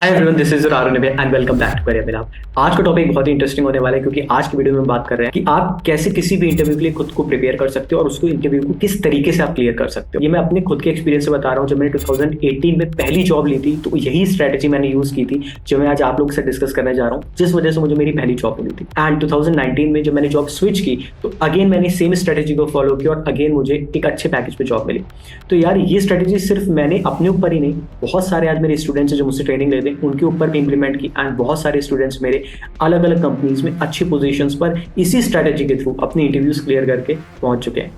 Hi everyone, this is Arun and welcome back to career Milap. आज का topic बहुत ही interesting होने वाला है क्योंकि आज की वीडियो में बात कर रहे हैं कि आप कैसे किसी भी इंटरव्यू के लिए खुद को प्रिपेयर कर सकते हो और उसको इंटरव्यू को किस तरीके से आप क्लियर कर सकते हो। ये मैं अपने खुद के एक्सपीरियंस से बता रहा हूँ। जब मैंने 2018 में पहली जॉब ली थी तो यही स्ट्रेटेजी मैंने यूज की थी जो मैं आज आप लोग से डिस्कस करने जा रहा हूँ, जिस वजह से मुझे मेरी पहली जॉब मिली थी। एंड 2019 में जब मैंने जॉब स्विच की तो अगेन मैंने सेम स्ट्रेटेजी को फॉलो किया और अगेन मुझे एक अच्छे पैकेज पे जॉब मिली। तो यार ये स्ट्रेटेजी सिर्फ मैंने अपने ऊपर ही नहीं, बहुत सारे आज मेरे स्टूडेंट्स जो मुझसे ट्रेनिंग लेते हैं उनके ऊपर भी इंप्लीमेंट की एंड बहुत सारे स्टूडेंट्स मेरे अलग अलग कंपनीज में अच्छी पोजीशंस पर इसी स्ट्रेटेजी के थ्रू अपने इंटरव्यूज क्लियर करके पहुंच चुके हैं।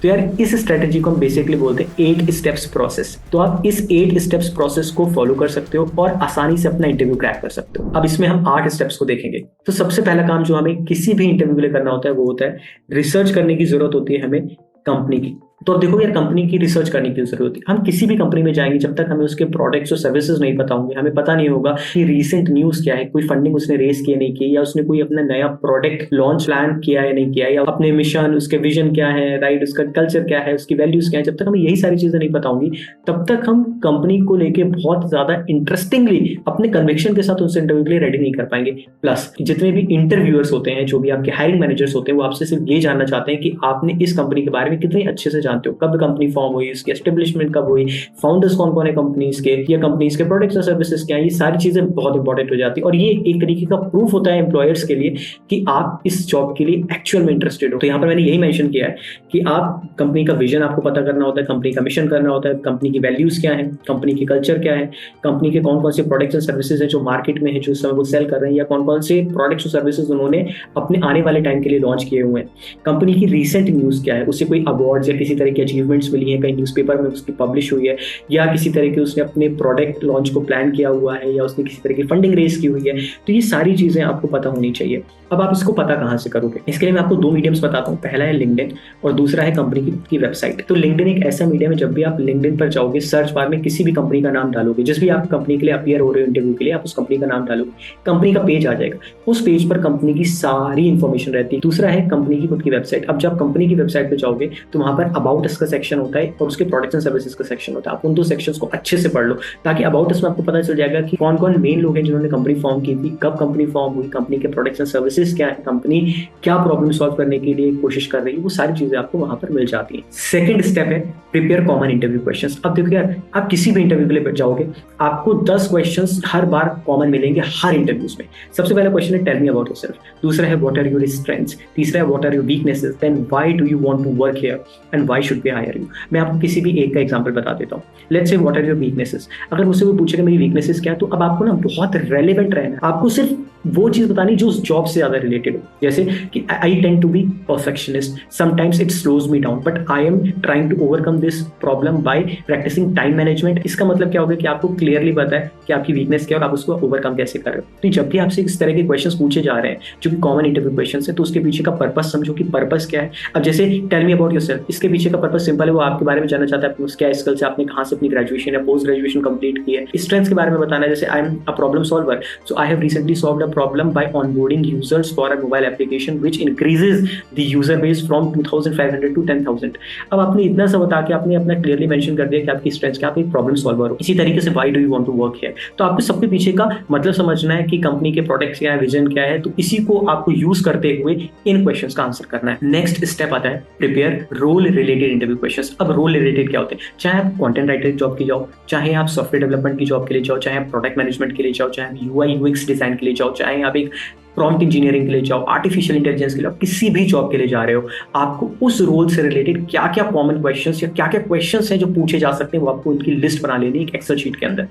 तो यार इस स्ट्रेटेजी को हम बेसिकली बोलते हैं 8 स्टेप्स प्रोसेस। तो आप इस 8 स्टेप्स प्रोसेस को फॉलो कर सकते हो और आसानी से अपना इंटरव्यू क्रैक कर सकते हो। अब इसमें हम 8 स्टेप्स को देखेंगे। तो सबसे पहला काम जो हमें किसी भी इंटरव्यू के लिए करना होता है वो होता है रिसर्च करने की जरूरत होती है हमें कंपनी की। तो अब देखो यार, कंपनी की रिसर्च करने की जरूरत है। हम किसी भी कंपनी में जाएंगे जब तक हमें उसके प्रोडक्ट्स और सर्विसेज नहीं पता होंगे, हमें पता नहीं होगा कि रीसेंट न्यूज क्या है, कोई फंडिंग उसने रेस की नहीं की, या उसने कोई अपना नया प्रोडक्ट लॉन्च प्लान किया है नहीं किया, या अपने मिशन उसके विजन क्या है, राइट, उसका कल्चर क्या है, उसकी वैल्यूज क्या है, जब तक हमें यही सारी चीजें नहीं पता होंगी तब तक हम कंपनी को लेके बहुत ज्यादा इंटरेस्टिंगली अपने कन्विक्शन के साथ उनसे इंटरव्यू के लिए रेडी नहीं कर पाएंगे। प्लस जितने भी इंटरव्यूअर्स होते हैं, जो भी आपके हायरिंग मैनेजर्स होते हैं, वो आपसे सिर्फ ये जानना चाहते हैं कि आपने इस कंपनी के बारे में कितने अच्छे से जानते हो, कब कंपनी फॉर्म हुई, इसकी एस्टेब्लिशमेंट कब हुई, फाउंडर्स कौन कौन है कंपनीज के, या कंपनीज के प्रोडक्ट्स और सर्विसेज क्या है। ये सारी चीजें बहुत इंपॉर्टेंट हो जाती है और ये एक तरीके का प्रूफ होता है एम्प्लॉयर्स के लिए कि आप इस जॉब के लिए एक्चुअल में इंटरेस्टेड हो। तो यहाँ पर मैंने यही मेंशन किया है कि आप कंपनी का विजन आपको पता करना होता है, कंपनी का मिशन करना होता है, कंपनी की वैल्यूज क्या है, कंपनी की कल्चर क्या है, कंपनी के कौन कौन से प्रोडक्ट्स और सर्विसेज है जो मार्केट में है, जो इस समय वो सेल कर रहे हैं, या कौन कौन से प्रोडक्ट्स और सर्विसेज उन्होंने अपने आने वाले टाइम के लिए लॉन्च किए हुए हैं, कंपनी की रीसेंट न्यूज क्या है, उससे कोई अवार्ड्स या किसी तरह की अचीवमेंट्स मिली है, कहीं न्यूज़पेपर में उसकी पब्लिश हुई है, या किसी तरह की उसने अपने प्रोडक्ट लॉन्च को प्लान किया हुआ है, या उसने किसी तरह की फंडिंग रेस की हुई है। तो ये सारी चीजें आपको पता होनी चाहिए। अब आप इसको पता कहाँ से करोगे? इसके लिए मैं आपको 2 मीडियम्स बताता हूँ। पहला है लिंक्डइन और दूसरा है कंपनी की वेबसाइट। तो लिंक्डइन एक ऐसा मीडियम है, जब भी आप लिंक्डइन पर जाओगे, सर्च बार में किसी भी कंपनी का नाम डालोगे, जिस भी आप कंपनी के लिए अपीयर हो रहे हो इंटरव्यू के लिए, आप उस कंपनी का नाम डालोगे, कंपनी का पेज आ जाएगा। उस पेज पर कंपनी की सारी इंफॉर्मेशन रहती है। दूसरा है कंपनी की खुद की वेबसाइट। अब जब कंपनी की वेबसाइट पे जाओगे तो वहां पर अबाउट अस का सेक्शन होता है और उसके प्रोडक्ट्स एंड सर्विसेज का सेक्शन होता है। आप उन 2 सेक्शंस को अच्छे से पढ़ लो ताकि अबाउट अस में आपको पता चल जाएगा कि कौन कौन मेन लोग हैं जिन्होंने कंपनी फॉर्म की थी, कब कंपनी फॉर्म हुई, कंपनी के प्रोडक्ट्स एंड सर्विसेज क्या है, कंपनी क्या प्रॉब्लम सॉल्व करने के लिए कोशिश कर रही है। वो सारी चीजें आपको वहां पर मिल जाती है। सेकंड स्टेप है प्रिपेयर कॉमन इंटरव्यू क्वेश्चंस। अब देखो यार, आप किसी भी इंटरव्यू के लिए जाओगे, आपको 10 क्वेश्चंस हर बार कॉमन मिलेंगे हर इंटरव्यूज में। सबसे पहला क्वेश्चन है टेल मी अबाउट योरसेल्फ, दूसरा है व्हाट आर योर स्ट्रेंथ्स, तीसरा है what are your weaknesses, then why do you want to work here and why should we hire you. मैं आपको किसी भी एक का एग्जांपल बता देता हूँ। Let's say what are your weaknesses. अगर मुझसे वो पूछेगा मेरी वीकनेसेस क्या है, तो अब आपको ना बहुत रेलेवेंट रहना है। आपको सिर्फ वो चीज बतानी जो उस जॉब से ज्यादा रिलेटेड हो। जैसे कि I tend to be perfectionist, sometimes it slows me down but I am trying to overcome this problem by practising time management. इसका मतलब क्या होगा कि आपको क्लियरली पता है कि आपकी वीकनेस क्या है और आप उसको ओवरकम कैसे कर रहे हो। तो जब भी आपसे इस तरह के क्वेश्चंस पूछे जा रहे हैं जो कि कॉमन इंटरव्यू क्वेश्चंस है, तो उसके पीछे का पर्पस समझो कि पर्पस क्या है। अब जैसे टेल मी अबाउट योरसेल्फ, इसके पीछे का पर्पस सिंपल है, वो आपके बारे में जानना चाहता है, क्या स्किल्स है, आपने कहाँ से अपनी ग्रेजुएशन या पोस्ट ग्रेजुएशन कंप्लीट की है। स्ट्रेंथ्स के बारे में बताना है, जैसे I am a problem solver, so I have recently solved a problem by onboarding users for a mobile application which increases the user base from 2500 to 10,000। अब आपने इतना सा बता के आपने अपना क्लियरली मेंशन कर दिया कि आपकी स्ट्रेंथ क्या, आप एक प्रॉब्लम सॉल्वर हो। इसी तरीके से why do you want to work here, तो आपको सबके पीछे का मतलब समझना है कि कंपनी के प्रोडक्ट्स क्या है, विजन क्या है। तो इसी को आपको यूज करते हुए इन क्वेश्चंस का आंसर करना है। नेक्स्ट स्टेप आता है prepare role related interview questions. अब रोल रिलेटेड क्या होते हैं? चाहे आप कंटेंट राइटर जॉब की जाओ, चाहे आप सॉफ्टवेयर डेवलपमेंट की जॉब के लिए जाओ, चाहे आप प्रोडक्ट मैनेजमेंट के लिए जाओ, चाहे आप यूआई यूएक्स डिजाइन के लिए जाओ, चाहे आप एक प्रॉम्प्ट इंजीनियरिंग के लिए जाओ, आर्टिफिशियल इंटेलिजेंस के लिए, किसी भी जॉब के लिए जा रहे हो, आपको उस रोल से रिलेटेड क्या क्या कॉमन क्वेश्चंस या क्या क्या क्वेश्चंस हैं जो पूछे जा सकते हैं, वो आपको उनकी लिस्ट बना लेनी है एक एक्सेल शीट के अंदर।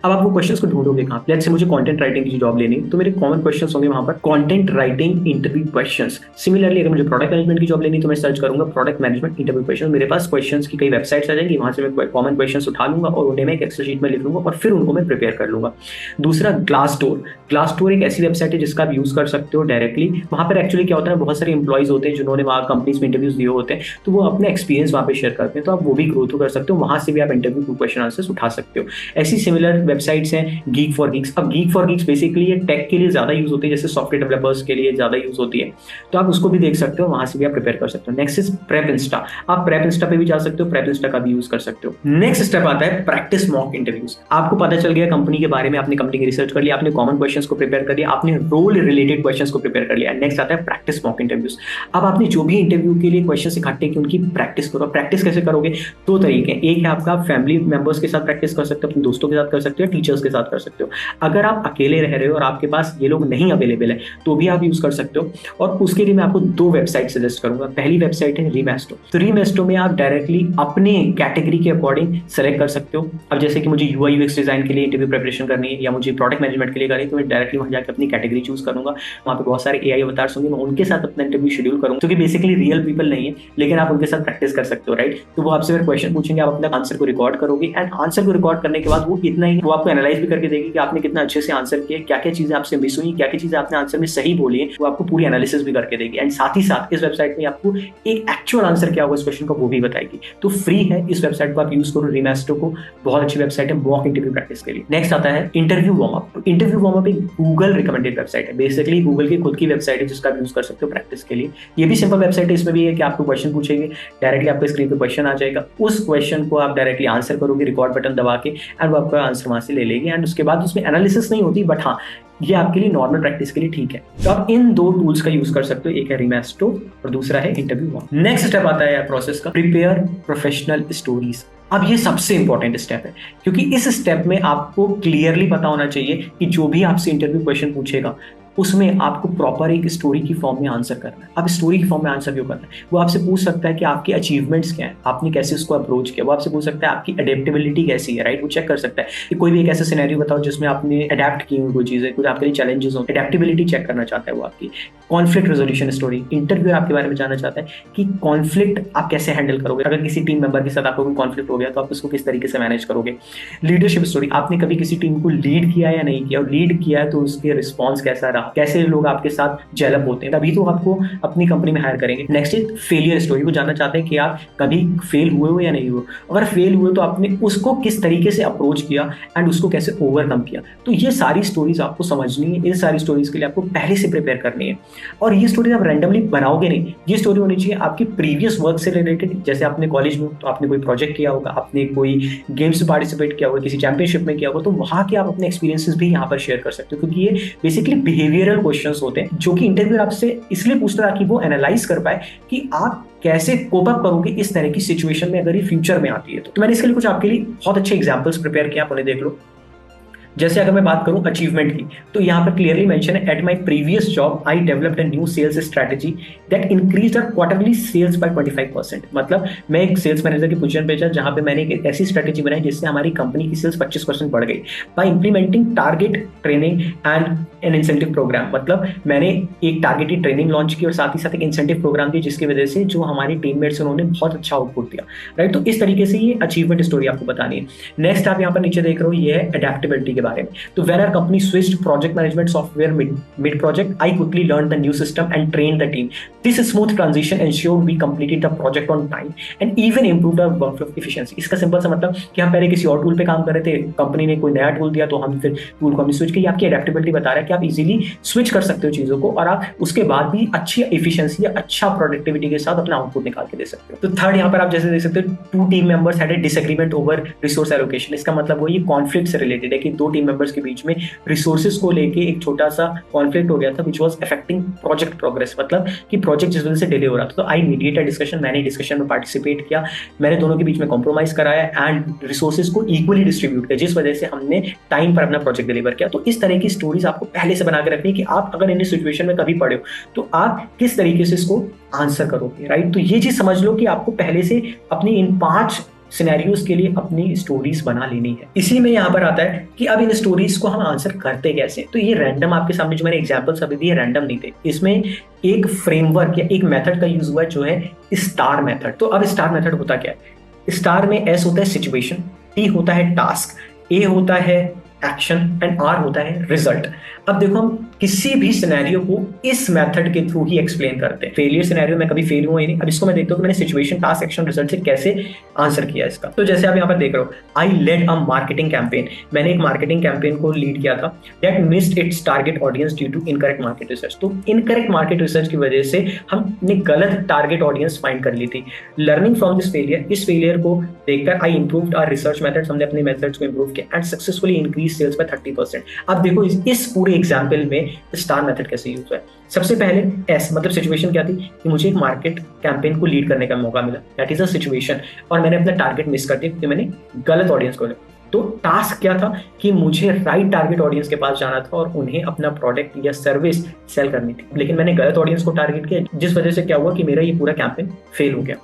अब आप वो क्वेश्चंस को ढूंढोगे कहाँ? लेट्स से मुझे कंटेंट राइटिंग की जॉब लेनी है, तो मेरे कॉमन क्वेश्चंस होंगे वहां पर content writing interview questions. Similarly अगर मुझे प्रोडक्ट मैनेजमेंट की जॉब लेनी तो मैं सर्च करूंगा प्रोडक्ट मैनेजमेंट इंटरव्यू क्वेश्चन। मेरे पास क्वेश्चंस की कई वेबसाइट्स आ जाएंगी, वहां से मैं कॉमन क्वेश्चंस उठा लूंगा और उन्हें मैं एक एक्सेल शीट में लिख लूंगा और फिर उनको मैं प्रिपेयर कर लूंगा। दूसरा ग्लासडोर। ग्लासडोर एक ऐसी वेबसाइट है जिसका आप यूज कर सकते हो डायरेक्टली। वहाँ पर एक्चुअली क्या होता है, बहुत सारे एम्प्लॉइज होते हैं जिन्होंने वहाँ कंपनीज में इंटरव्यूज दिए होते हैं, तो वो अपने एक्सपीरियंस वहाँ पे शेयर करते हैं, तो आप वो भी ग्रो थ्रू कर सकते हो, वहाँ से भी आप इंटरव्यू क्वेश्चन आंसर्स उठा सकते हो। ऐसी सिमिलर वेबसाइट्स हैं गीक फॉर गीक्स। अब गीक फॉर गीक्स बेसिकली ये टेक के लिए ज़्यादा यूज होती है, जैसे सॉफ्टवेयर डेवलपर्स के लिए ज़्यादा यूज होती है, तो आप उसको भी देख सकते हो, वहाँ से भी आप प्रिपेयर कर सकते हो। Next is prep Insta. आप प्रेप इंस्टा पे भी जा सकते हो, प्रेप इंस्टा का भी यूज कर सकते हो। नेक्स्ट स्टेप आता है प्रैक्टिस मॉक इंटरव्यूज। आपको पता चल गया कंपनी के बारे में, आपने कंपनी की रिसर्च कर लिया, आपने कॉमन क्वेश्चंस को प्रिपेयर कर लिया, आपने रोल रिलेटेड क्वेश्चंस को प्रिपेयर कर लिया। नेक्स्ट आता है प्रैक्टिस मॉक इंटरव्यूज। अब आपने जो भी इंटरव्यू के लिए क्वेश्चंस इकट्ठे किए उनकी प्रैक्टिस करो। प्रैक्टिस कैसे करोगे, दो तरीके हैं। एक है आपका फैमिली मेंबर्स के साथ प्रैक्टिस कर सकते हो, अपने दोस्तों के साथ कर सकते हो, टीचर्स के साथ कर सकते हो। अगर आप अकेले रह रहे हो और आपके पास ये लोग नहीं अवेलेबल है तो भी आप यूज कर सकते हो। और उसके लिए मैं आपको दो वेबसाइट सजेस्ट करूंगा। पहली वेबसाइट है रीमेस्टो। तो रीमेस्टो में आप डायरेक्टली अपने कैटेगरी के अकॉर्डिंग सेलेक्ट कर सकते हो। अब जैसे कि मुझे यूआई यूएक्स डिजाइन के लिए इंटरव्यू प्रिपरेशन करनी है या मुझे प्रोडक्ट मैनेजमेंट के लिए करनी है, तो मैं डायरेक्टली वहां जाकर अपनी कैटेगरी चूज करूंगा। वहां पे बहुत सारे एआई अवतार्स होंगे, मैं उनके साथ अपना इंटरव्यू शेड्यूल करूंगा, क्योंकि बेसिकली रियल पीपल नहीं है, लेकिन आप उनके साथ प्रैक्टिस कर सकते हो, राइट। तो वो आपसे फिर क्वेश्चन पूछेंगे, आप अपना आंसर को रिकॉर्ड करोगे, एंड आंसर को रिकॉर्ड करने के बाद वो इतना ही, वो आपको एनालाइज भी करके देगी कि आपने कितना अच्छे से आंसर किया, क्या क्या चीजें आपसे मिस हुई, क्या क्या चीजें आपने आंसर में सही बोली है, वो आपको पूरी एनालिसिस भी करके देगी। एंड साथ ही साथ इस वेबसाइट में आपको एक एक्चुअल आंसर क्या होगा इस क्वेश्चन का वो भी बताएगी। तो फ्री है, इस वेबसाइट को आप यूज करो, रीमेस्टो को, बहुत अच्छी वेबसाइट है मॉक इंटरव्यू प्रैक्टिस के लिए। नेक्स्ट आता है interview warm up. Interview warm up एक गूगल रिकमेंडेड वेबसाइट है, बेसिकली गूगल की खुद की वेबसाइट है जिसका आप यूज कर सकते हो प्रैक्टिस के लिए। ये भी सिंपल वेबसाइट है, इसमें भी है कि आपको क्वेश्चन पूछेंगे, डायरेक्टली आपको स्क्रीन पे क्वेश्चन आ जाएगा, उस क्वेश्चन को आप डायरेक्टली आंसर करोगे रिकॉर्ड बटन दबा के, एंड वो आपका आंसर वहां से ले लेगी। एंड उसके बाद उसमें एनालिसिस नहीं होती, बट हाँ ये आपके लिए नॉर्मल प्रैक्टिस के लिए ठीक है। तो आप इन दो टूल्स का यूज कर सकते हो, एक है रीमेस्टो और दूसरा है इंटरव्यू वार्म। नेक्स्ट स्टेप आता है प्रोसेस का, प्रिपेयर प्रोफेशनल स्टोरीज। अब ये सबसे इंपॉर्टेंट स्टेप है, क्योंकि इस स्टेप में आपको क्लियरली पता होना चाहिए कि जो भी आपसे इंटरव्यू क्वेश्चन पूछेगा उसमें आपको प्रॉपर एक स्टोरी की फॉर्म में आंसर करना है। अब स्टोरी की फॉर्म में आंसर क्यों करना है, वो आपसे पूछ सकता है कि आपके अचीवमेंट्स क्या है, आपने कैसे उसको अप्रोच किया, वो आपसे पूछ सकता है आपकी अडेप्टेबिलिटी कैसी है, राइट, वो चेक कर सकता है कि कोई भी एक ऐसा सिनेरियो बताओ जिसमें आपने अडेप्ट की हुई कोई चीज़ है, कुछ आपके लिए चैलेंजेस हो, अडेप्टेबिलिटी चेक करना चाहता है वो आपकी। कॉन्फ्लिक्ट रेजोल्यूशन स्टोरी, इंटरव्यू आपके बारे में जानना चाहता है कि कॉन्फ्लिक्ट आप कैसे हैंडल करोगे, अगर किसी टीम मेंबर के साथ आपको कोई कॉन्फ्लिक्ट हो गया तो आप उसको किस तरीके से मैनेज करोगे। लीडरशिप स्टोरी, आपने कभी किसी टीम को लीड किया या नहीं किया, और लीड किया है तो उसके रिस्पॉन्स कैसा रहा, कैसे लोग आपके साथ जेलअप होते हैं, तभी तो आपको अपनी कंपनी में हायर करेंगे। नेक्स्ट इज फेलियर स्टोरी, वो जानना चाहते हैं कि आप कभी फेल हुए हो या नहीं हुए, अगर फेल हुए तो आपने उसको किस तरीके से अप्रोच किया एंड उसको कैसे ओवरकम किया। तो ये सारी स्टोरीज आपको समझनी है, इन सारी स्टोरीज के लिए आपको पहले से प्रिपेयर करनी है। और ये स्टोरीज आप रैंडमली बनाओगे नहीं, ये स्टोरी होनी चाहिए आपकी प्रीवियस वर्क से रिलेटेड। जैसे आपने कॉलेज में तो आपने कोई प्रोजेक्ट किया होगा, आपने कोई गेम्स में पार्टिसिपेट किया होगा, किसी चैंपियनशिप में किया होगा, तो वहां के आप अपने एक्सपीरियंसेस भी यहाँ पर शेयर कर सकते हो, क्योंकि ये बेसिकली बिहेवियरल क्वेश्चंस होते हैं जो कि इंटरव्यू आपसे इसलिए पूछता है ताकि वो एनालाइज कर पाए कि आप कैसे कोप अप करोगे इस तरह की सिचुएशन में अगर ये फ्यूचर में आती है। तो मैंने इसके लिए कुछ आपके लिए बहुत अच्छे एग्जांपल्स प्रिपेयर किया, आप उन्हें देख लो। जैसे अगर मैं बात करूं अचीवमेंट की, तो यहाँ पर क्लियरली मेंशन है, at my previous job I developed a new sales strategy that increased our quarterly sales by 25%। मतलब मैं एक सेल्स मैनेजर की पोजीशन पे था जहां पे मैंने एक ऐसी स्ट्रेटजी बनाई जिससे हमारी कंपनी की सेल्स 25% बढ़ गई by implementing target training and an incentive programme. मतलब मैंने एक टारगेटेड ट्रेनिंग लॉन्च की और साथ ही साथ एक इंसेंटिव प्रोग्राम दिया जिसकी वजह से जो हमारी टीममेट्स उन्होंने बहुत अच्छा आउटपुट दिया, राइट। तो इस तरीके से ये अचीवमेंट स्टोरी आपको बतानी है। नेक्स्ट आप यहाँ पर नीचे देख रहे हो, ये है अडेप्टेबिलिटी के बारे में। तो when our company switched project management software mid project, I quickly learned the new system and trained the team. This smooth transition ensured we completed the project on time and even improved our workflow efficiency. इसका simple सा मतलब कि हम पहले किसी और tool पे काम कर रहे थे, कंपनी ने कोई नया टूल दिया तो हम फिर टूल को हमने स्विच किया। आपकी अडेप्टेबिलिटी बता रहा है कि आप इजीली स्विच कर सकते हो चीजों को और आप उसके बाद भी अच्छी एफिशिएंसी या अच्छा प्रोडक्टिविटी के साथ अपना आउटपुट निकाल के दे सकते हो। तो थर्ड यहाँ पर आप जैसे देख सकते हो, 2 team members had a disagreement over resource allocation. इसका मतलब वो ये कॉन्फ्लिक्ट से रिलेटेड है कि 2 टीम मेंबर्स के बीच में रिसोर्सेज को लेके एक छोटा सा कॉन्फ्लिक्ट हो गया था which was affecting project progress. मतलब कि प्रोजेक्ट जिस वजह से डिले हो रहा था, तो आई मीडिएट अ डिस्कशन, मैंने डिस्कशन में पार्टिसिपेट किया, मैंने दोनों के बीच में कॉम्प्रोमाइज कराया एंड रिसोर्सेज को इक्वली डिस्ट्रीब्यूट किया, जिस वजह से हमने टाइम पर अपना प्रोजेक्ट डिलीवर किया। तो इस तरह की स्टोरीज आपको पहले से बना के रखनी है कि आप अगर इन सिचुएशन में कभी पड़े हो तो आप किस तरीके से इसको आंसर करोगे, राइट। तो ये चीज समझ लो कि आपको पहले से अपनी इन 5 सिनेरियोज के लिए अपनी स्टोरीज बना लेनी है। इसी में यहाँ पर आता है कि अब इन स्टोरीज को हम आंसर करते कैसे। तो ये रैंडम आपके सामने जो मैंने एग्जांपल्स अभी दिए रैंडम नहीं थे, इसमें एक फ्रेमवर्क या एक मेथड का यूज हुआ है जो है स्टार मेथड। तो अब स्टार मेथड होता क्या है, स्टार में एस होता है सिचुएशन, टी होता है टास्क, ए होता है एक्शन एंड आर होता है रिजल्ट। अब देखो हम किसी भी सिनेरियो को इस मेथड के थ्रू ही एक्सप्लेन करते हैं। फेलियर सिनेरियो में कभी फेल हुआ ही नहीं। अब इसको मैं देखता हूँ कि मैंने सिचुएशन, टास्क, एक्शन, रिजल्ट से कैसे आंसर किया इसका। तो जैसे आप यहाँ पर देख रहे हो, I led a marketing campaign, मैंने एक मार्केटिंग कैंपेन को लीड किया था, that missed its target audience due to incorrect market research. तो इनकरेक्ट मार्केट रिसर्च की वजह से हमने गलत टारगेट ऑडियंस फाइंड कर ली थी। लर्निंग फ्रॉम दिस फेलियर, इस फेलियर को देखकर I improved our research methods, हमने अपने मेथड्स को इंप्रूव किया and successfully increase sales by 30%। अब देखो इस पूरे एग्जाम्पल में स्टार मेथड कैसे यूज हुआ है। सबसे पहले एस मतलब सिचुएशन क्या थी कि मुझे एक मार्केट कैंपेन को लीड करने का मौका मिला, दैट इज अ सिचुएशन, और मैंने अपना टारगेट मिस कर दिया क्योंकि मैंने गलत ऑडियंस को लिया। तो टास्क क्या था कि मुझे राइट टारगेट ऑडियंस के पास जाना था और उन्हें अपना प्रोडक्ट या सर्विस सेल करनी थी, लेकिन मैंने गलत ऑडियंस को टारगेट किया, जिस वजह से क्या हुआ कि मेरा ये पूरा कैंपेन फेल हो गया।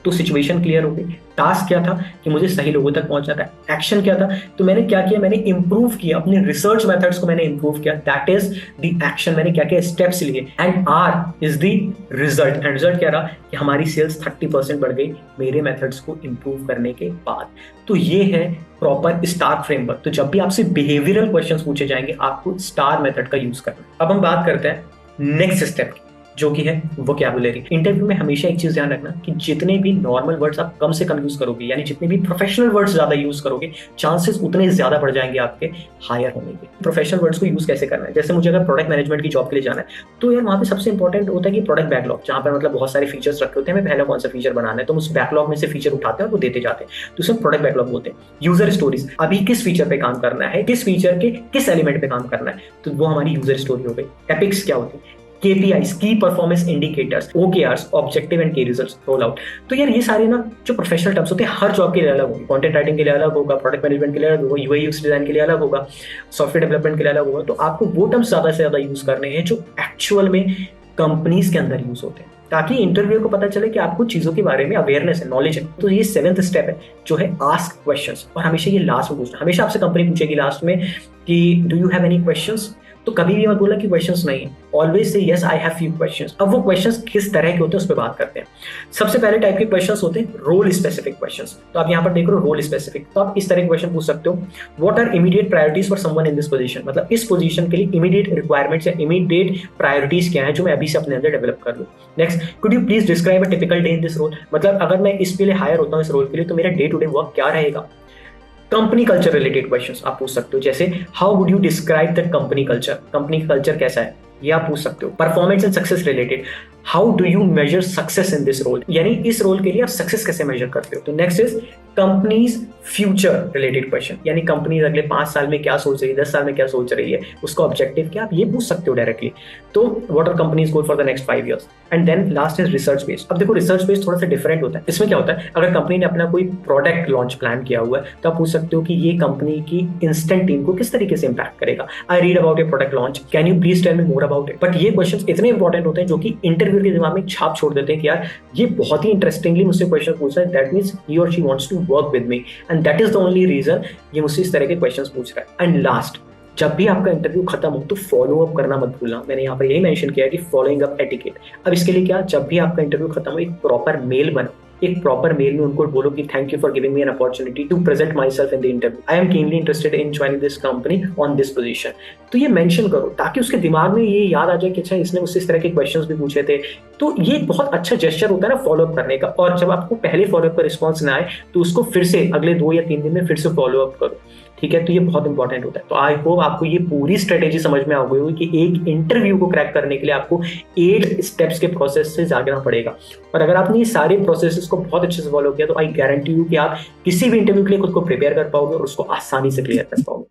तो सिचुएशन क्लियर हो गई। टास्क क्या था कि मुझे सही लोगों तक पहुंचना था। एक्शन क्या था, तो मैंने क्या किया, मैंने इंप्रूव किया अपने रिसर्च मेथड्स को, मैंने इंप्रूव किया, दैट इज द एक्शन। मैंने क्या किया, स्टेप्स लिए। And are is the result. And result क्या रहा कि हमारी सेल्स 30% बढ़ गई मेरे मेथड्स को इंप्रूव करने के बाद। तो ये है प्रॉपर स्टार फ्रेमवर्क। तो जब भी आपसे बिहेवियरल क्वेश्चंस पूछे जाएंगे आपको स्टार मेथड का यूज करना है। अब हम बात करते हैं नेक्स्ट स्टेप की, जो कि है वोकैबुलरी। इंटरव्यू में हमेशा एक चीज ध्यान रखना कि जितने भी नॉर्मल वर्ड्स आप कम से कम यूज करोगे, यानी जितने भी प्रोफेशनल वर्ड्स ज्यादा यूज करोगे, चांसेस उतने ज्यादा बढ़ जाएंगे आपके हायर होने के। प्रोफेशनल वर्ड्स को यूज कैसे करना है, जैसे मुझे अगर प्रोडक्ट मैनेजमेंट की जॉब के लिए जाना है तो यार वहाँ पे सबसे इंपॉर्टेंट होता है कि प्रोडक्ट बैकलॉग, जहाँ पर मतलब बहुत सारे फीचर्स रखे होते हैं, हमें पहला कौन सा फीचर बनाना है तो उस बैकलॉग में से फीचर उठाते हैं और वो देते जाते हैं, तो उसमें प्रोडक्ट बैकलॉग बोलते हैं। यूजर स्टोरीज, अभी किस फीचर पे काम करना है, किस फीचर के किस एलिमेंट पे काम करना है, तो वो हमारी यूजर स्टोरी हो गई। एपिक्स क्या होती है, KPIs, की performance indicators, OKRs, objective and की रिजल्ट्स, रोल आउट। तो यार ये सारे ना जो प्रोफेशनल टर्म्स होते हैं हर जॉब के लिए अलग होगी। कंटेंट राइटिंग के लिए अलग होगा, प्रोडक्ट मैनेजमेंट के लिए अलग होगा, UI UX डिजाइन के लिए अलग होगा, सॉफ्टवेयर डेवलपमेंट के लिए अलग होगा। तो आपको वो टर्म्स ज्यादा से ज्यादा यूज करने हैं जो एक्चुअल में कंपनीज के अंदर यूज होते हैं, ताकि इंटरव्यू को पता चले कि आपको चीजों के बारे में अवेयरनेस है, नॉलेज है। तो ये 7th स्टेप है जो है आस्क क्वेश्चंस। और हमेशा ये लास्ट में पूछना, हमेशा आपसे कंपनी पूछेगी लास्ट में कि do you have any questions, तो कभी भी मत बोला कि क्वेश्चंस नहीं है, always say yes I have few questions. अब वो क्वेश्चंस किस तरह के होते हैं उस पर बात करते हैं। सबसे पहले टाइप के क्वेश्चंस होते हैं रोल स्पेसिफिक क्वेश्चंस। तो आप यहाँ पर देख रहे हो रोल स्पेसिफिक, तो आप इस तरह के क्वेश्चन पूछ सकते हो, what are immediate priorities for someone in this position, मतलब इस पोजीशन के लिए इमीडिएट रिक्वायरमेंट्स या इमीडिएट प्रायोरिटीज क्या है जो मैं अभी से अपने अंदर डेवलप कर लूँ। Next, could you please describe a typical day in this role, मतलब अगर मैं इसके लिए हायर होता हूँ इस रोल के लिए तो मेरा डे टू डे वर्क क्या रहेगा। कंपनी कल्चर रिलेटेड क्वेश्चंस आप पूछ सकते हो, जैसे how would you describe that company culture, company का कल्चर कैसा है, ये आप पूछ सकते हो। Performance and success related, how do you measure success in this role, यानी इस रोल के लिए आप सक्सेस कैसे मेजर करते हो। तो next is companies future related question, यानी कंपनी अगले 5 साल में क्या सोच रही है, 10 साल में क्या सोच रही है, उसका ऑब्जेक्टिव क्या, आप ये पूछ सकते हो डायरेक्टली। तो what are company's goal for the next 5 years। And then last is research based. अब देखो रिसर्च बेस्ड थोड़ा सा डिफरेंट होता है। इसमें क्या होता है, अगर कंपनी ने अपना कोई प्रोडक्ट लॉन्च प्लान किया हुआ है तो आप पूछ सकते हो कि ये कंपनी की इंस्टेंट टीम को किस तरीके से इंपैक्ट करेगा। I read about a product launch, can you please tell me more about it. But ये क्वेश्चन इतने इंपॉर्टेंट होते हैं जो कि इंटरव्यू के दिमाग में छाप छोड़ देते हैं कि यार ये बहुत ही इंटरेस्टिंगली मुझसे क्वेश्चन पूछ रहा है, दैट मींस ही और she wants to work with me and that is the only reason ये मुझसे इस तरह के क्वेश्चंस पूछ रहा है। एंड लास्ट, जब भी आपका इंटरव्यू खत्म हो तो फॉलो अप करना मत भूलना। मैंने यहाँ पर यही मेंशन किया है कि फॉलोइंग अप एटिकेट। अब इसके लिए क्या, जब भी आपका इंटरव्यू खत्म हो एक प्रॉपर मेल बनाओ, एक प्रॉपर मेल में उनको बोलो कि thank you for giving me an opportunity to present myself in the interview, I am keenly interested in joining this company on this position. तो ये मेंशन करो ताकि उसके दिमाग में ये याद आ जाए कि अच्छा इसने मुझसे इस तरह के क्वेश्चंस भी पूछे थे। तो ये बहुत अच्छा जेस्चर होता है ना फॉलो अप करने का। और जब आपको पहले फॉलो अप का रिस्पॉन्स ना आए तो उसको फिर से अगले 2 या 3 दिन में फिर से फॉलो अप करो, ठीक है। तो ये बहुत इंपॉर्टेंट होता है। तो आई होप आपको ये पूरी स्ट्रेटेजी समझ में आ गई होगी कि एक इंटरव्यू को क्रैक करने के लिए आपको 8 स्टेप्स के प्रोसेस से जागना पड़ेगा। और अगर आपने ये सारे प्रोसेसेस को बहुत अच्छे से फॉलो किया तो आई गारंटी यू कि आप किसी भी इंटरव्यू के लिए खुद को प्रिपेयर कर पाओगे और उसको आसानी से क्लियर कर पाओगे।